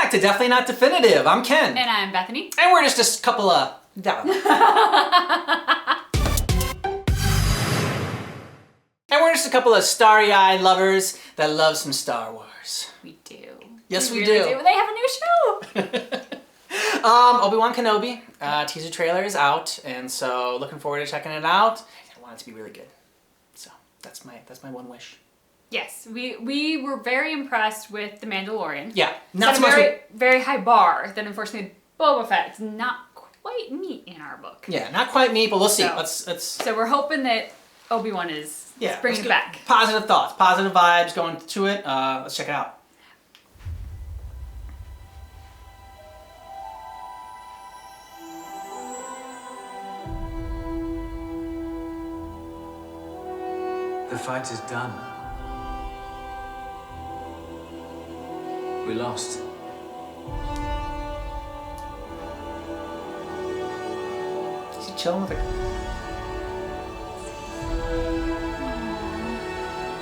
back to Definitely Not Definitive. I'm Ken. And I'm Bethany. And we're just a couple of... And we're just a couple of starry-eyed lovers that love some Star Wars. We do. Yes, we really do. They have a new show. Obi-Wan Kenobi teaser trailer is out, and so looking forward to checking it out. I want it to be really good. So that's my one wish. Yes, we were very impressed with The Mandalorian. Yeah, not so much. much. Very high bar that unfortunately Boba Fett's not quite meet in our book. Yeah, not quite me, but we'll see. So, Let's. So we're hoping that Obi-Wan is bringing it back. Positive thoughts, positive vibes going to it. Let's check it out. The fight is done. We lost. Is he chilling with her?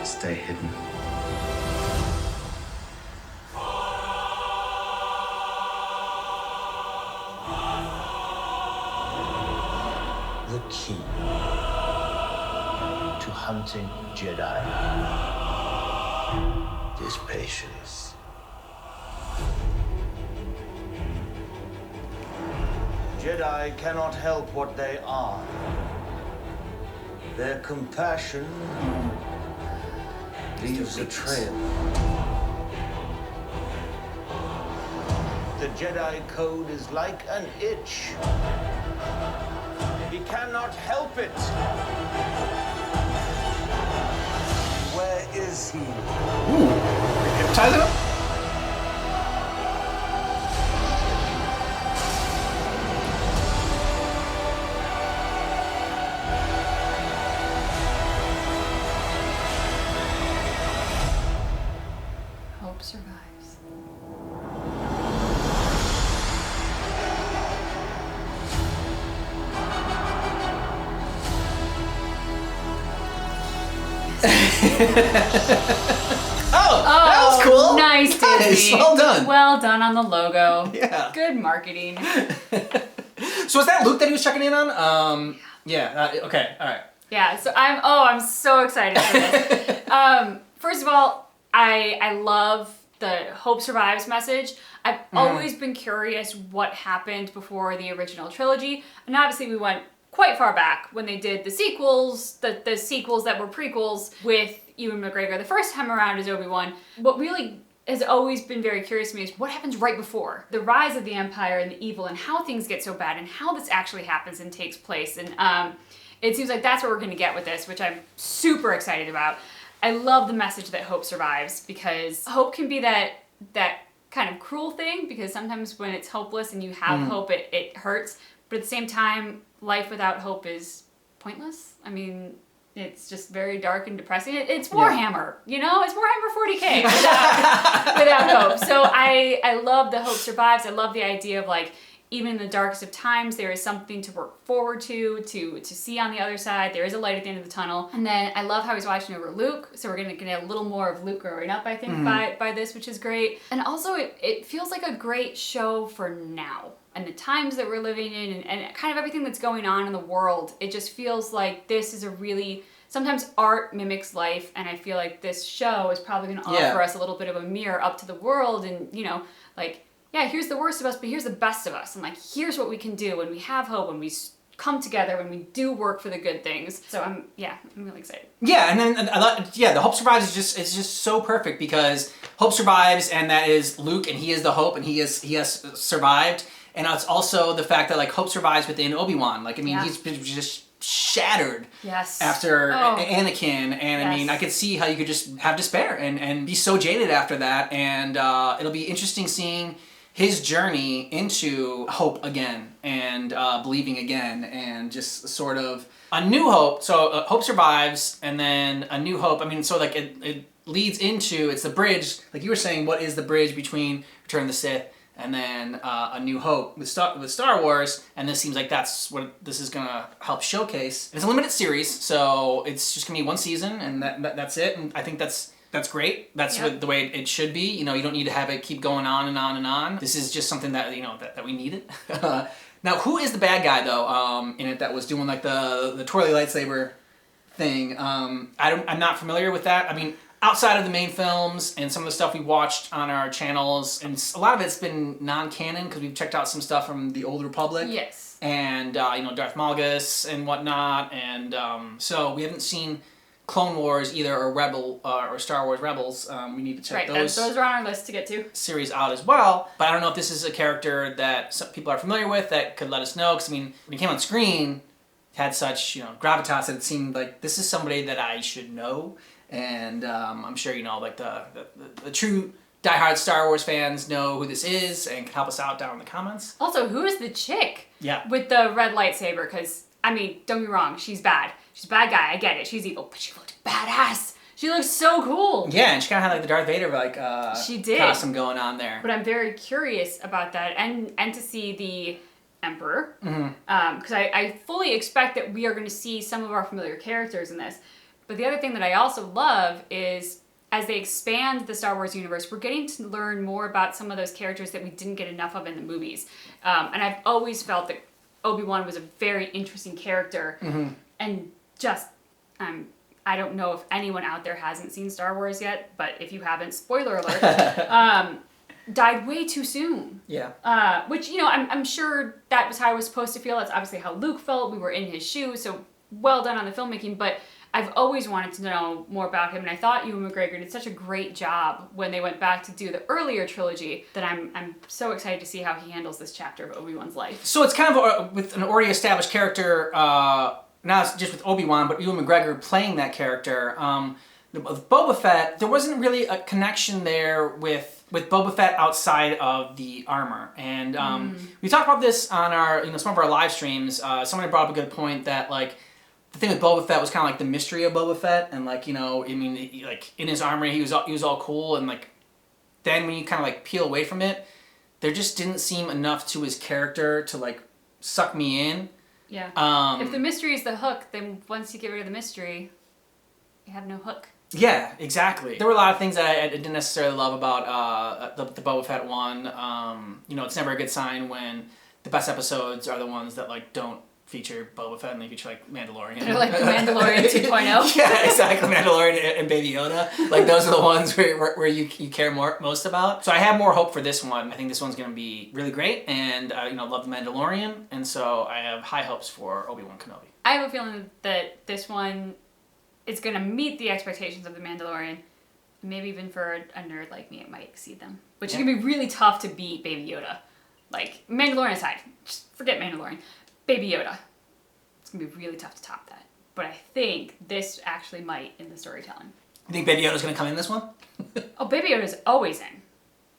Stay hidden. The key to hunting Jedi is patience. Jedi cannot help what they are. Their compassion leaves a trail. The Jedi Code is like an itch. He cannot help it. Where is he? Ties it up. Hope survives. That was cool. Nice, Disney. Well done. Well done on the logo. Yeah. Good marketing. So is that Luke that he was checking in on? Yeah. Okay. All right. Yeah, so I'm so excited for this. First of all, I love the Hope Survives message. I've always been curious what happened before the original trilogy, and obviously we went quite far back when they did the sequels, the sequels that were prequels with Ewan McGregor the first time around as Obi-Wan. What really has always been very curious to me is what happens right before the rise of the Empire and the evil, and how things get so bad, and how this actually happens and takes place. And it seems like that's what we're going to get with this, which I'm super excited about. I love the message that hope survives, because hope can be that kind of cruel thing, because sometimes when it's hopeless and you have hope, it hurts. But at the same time, life without hope is pointless. I mean, it's just very dark and depressing. It's Warhammer, you know? It's Warhammer 40K without hope. So I love the hope survives. I love the idea of, like, even in the darkest of times, there is something to work forward to see on the other side. There is a light at the end of the tunnel. And then I love how he's watching over Luke. So we're going to get a little more of Luke growing up, I think, by this, which is great. And also, it feels like a great show for now. And the times that we're living in, and kind of everything that's going on in the world. It just feels like this is a really... Sometimes art mimics life, and I feel like this show is probably going to offer us a little bit of a mirror up to the world, and, you know, like... Yeah, here's the worst of us, but here's the best of us. And, like, here's what we can do when we have hope, when we come together, when we do work for the good things. So I'm really excited. Yeah, and then the Hope Survives is just so perfect, because Hope survives, and that is Luke, and he is the hope, and he has survived. And it's also the fact that, like, hope survives within Obi-Wan. Like, I mean, he's been just shattered after Anakin, and I mean, I could see how you could just have despair and be so jaded after that, and it'll be interesting seeing his journey into hope again, and believing again, and just sort of a new hope. So hope survives, and then a new hope. I mean, so like it leads into, it's the bridge, like you were saying, what is the bridge between Return of the Sith and then A New Hope with Star Wars, and this seems like that's what this is gonna help showcase. It's a limited series, so it's just gonna be one season, and that's it. And I think that's That's great. That's the way it should be. You don't need to have it keep going on and on and on. This is just something that that we needed. Now, who is the bad guy though in it that was doing like the twirly lightsaber thing? I'm not familiar with that. I mean, outside of the main films and some of the stuff we watched on our channels, and a lot of it's been non-canon because we've checked out some stuff from the Old Republic. Yes. And Darth Malgus and whatnot, and so we haven't seen Clone Wars either, or Rebel or Star Wars Rebels. We need to check those are on our list to get to. Series out as well. But I don't know if this is a character that some people are familiar with that could let us know. Because I mean, when he came on screen, it had such gravitas that it seemed like this is somebody that I should know. And I'm sure like the true diehard Star Wars fans know who this is and can help us out down in the comments. Also, who is the chick? Yeah. With the red lightsaber? Because I mean, don't get me wrong, she's bad. She's a bad guy. I get it. She's evil, but she looked badass. She looks so cool. Yeah, and she kind of had like the Darth Vader she did. costume going on there. But I'm very curious about that, and to see the Emperor, because I fully expect that we are going to see some of our familiar characters in this. But the other thing that I also love is as they expand the Star Wars universe, we're getting to learn more about some of those characters that we didn't get enough of in the movies. And I've always felt that Obi-Wan was a very interesting character, and just I don't know if anyone out there hasn't seen Star Wars yet, but if you haven't, spoiler alert, died way too soon. Yeah. Which, I'm sure that was how I was supposed to feel. That's obviously how Luke felt. We were in his shoes, so well done on the filmmaking, but I've always wanted to know more about him, and I thought Ewan McGregor did such a great job when they went back to do the earlier trilogy that I'm so excited to see how he handles this chapter of Obi-Wan's life. So it's kind of with an already established character, not just with Obi-Wan, but Ewan McGregor playing that character. With Boba Fett, there wasn't really a connection there with Boba Fett outside of the armor. And we talked about this on our some of our live streams. Somebody brought up a good point that like the thing with Boba Fett was kind of like the mystery of Boba Fett, and like like in his armor he was all cool, and like then when you kind of like peel away from it, there just didn't seem enough to his character to like suck me in. Yeah. If the mystery is the hook, then once you get rid of the mystery, you have no hook. Yeah, exactly. There were a lot of things that I didn't necessarily love about the Boba Fett one. It's never a good sign when the best episodes are the ones that like don't feature Boba Fett and they feature like Mandalorian. They're like the Mandalorian 2.0. Yeah, exactly. Mandalorian and Baby Yoda. Like those are the ones where you care most about. So I have more hope for this one. I think this one's going to be really great, and love the Mandalorian, and so I have high hopes for Obi-Wan Kenobi. I have a feeling that this one is going to meet the expectations of the Mandalorian. Maybe even for a nerd like me, it might exceed them. Which is going to be really tough to beat Baby Yoda. Like, Mandalorian aside, just forget Mandalorian. Baby Yoda. It's going to be really tough to top that. But I think this actually might in the storytelling. You think Baby Yoda's going to come in this one? Oh, Baby Yoda's always in.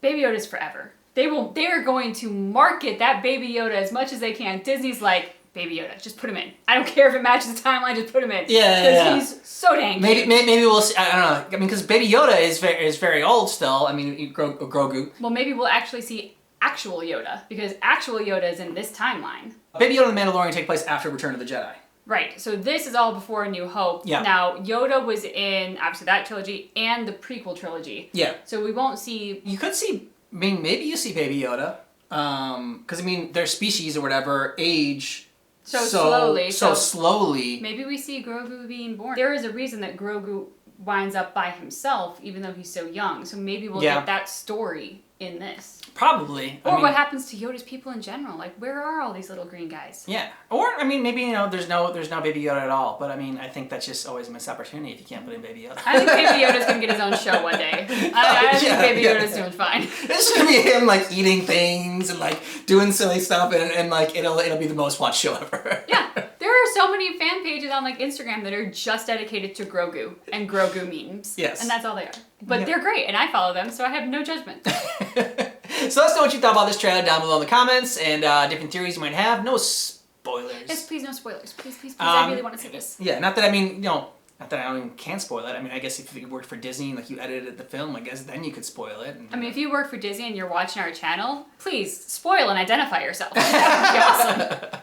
Baby Yoda's forever. They're going to market that Baby Yoda as much as they can. Disney's like, Baby Yoda, just put him in. I don't care if it matches the timeline, just put him in. Yeah. Because he's so dang cute. Maybe we'll see. I don't know. I mean, because Baby Yoda is very old still. I mean, Grogu. Well, maybe we'll actually see actual Yoda, because actual Yoda is in this timeline. Baby Yoda and the Mandalorian take place after Return of the Jedi. Right, so this is all before A New Hope. Yeah. Now, Yoda was in, obviously, that trilogy and the prequel trilogy. Yeah. So we won't see... You could see... I mean, maybe you see Baby Yoda. Because, their species or whatever age... So slowly. So slowly. Maybe we see Grogu being born. There is a reason that Grogu winds up by himself, even though he's so young. So maybe we'll get that story in this. Probably. Or what happens to Yoda's people in general. Like, where are all these little green guys? Yeah. Or, maybe, there's no Baby Yoda at all. But, I think that's just always a missed opportunity if you can't put in Baby Yoda. I think Baby Yoda's going to get his own show one day. I think Baby Yoda's doing fine. It's going to be him, like, eating things and, like, doing silly stuff. And like, it'll be the most watched show ever. Yeah. There are so many fan pages on, like, Instagram that are just dedicated to Grogu and Grogu memes. Yes. And that's all they are. But they're great, and I follow them, so I have no judgment. So let us know what you thought about this trailer down below in the comments, and different theories you might have. No spoilers. Yes, please, no spoilers. Please. I really want to see this. Yeah, not that I don't even can spoil it. I guess if you worked for Disney and like you edited the film, I guess then you could spoil it. And, if you work for Disney and you're watching our channel, please spoil and identify yourself. That would be awesome.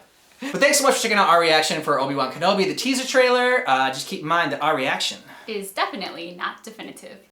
But thanks so much for checking out our reaction for Obi-Wan Kenobi, the teaser trailer. Just keep in mind that our reaction is definitely not definitive.